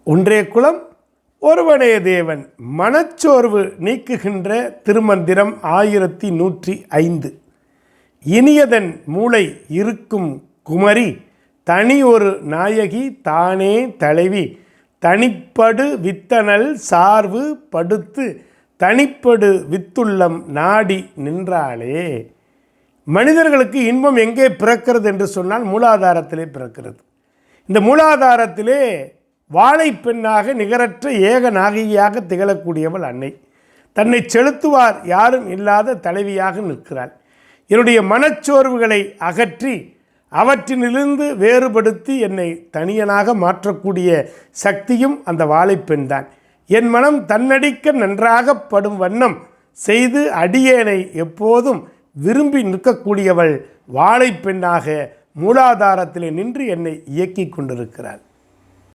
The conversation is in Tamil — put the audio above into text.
ஒன்றே குலம் ஒருவனே தேவன் மனச்சோர்வு நீக்குகின்ற திருமந்திரம் 1105. இனியதன் மூளை இருக்கும் குமரி தனி ஒரு நாயகி தானே தலைவி தனிப்படு வித்தனல் சார்பு படுத்து தனிப்படு வித்துள்ளம் நாடி நின்றாளே. மனிதர்களுக்கு இன்பம் எங்கே பிறக்கிறது என்று சொன்னால் மூலாதாரத்திலே பிறக்கிறது. இந்த மூலாதாரத்திலே வாழை பெண்ணாக நிகரற்ற ஏக நாயகியாக திகழக்கூடியவள் அன்னை. தன்னை செலுத்துவார் யாரும் இல்லாத தலைவியாக நிற்கிறாள். என்னுடைய மனச்சோர்வுகளை அகற்றி அவற்றினிலிருந்து வேறுபடுத்தி என்னை தனியனாக மாற்றக்கூடிய சக்தியும் அந்த வாழைப்பெண் தான். என் மனம் தன்னடிக்க நன்றாக படும் வண்ணம் செய்து அடியேனை எப்போதும் விரும்பி நிற்கக்கூடியவள் வாழைப்பெண்ணாக மூலாதாரத்திலே நின்று என்னை இயக்கி கொண்டிருக்கிறாள்.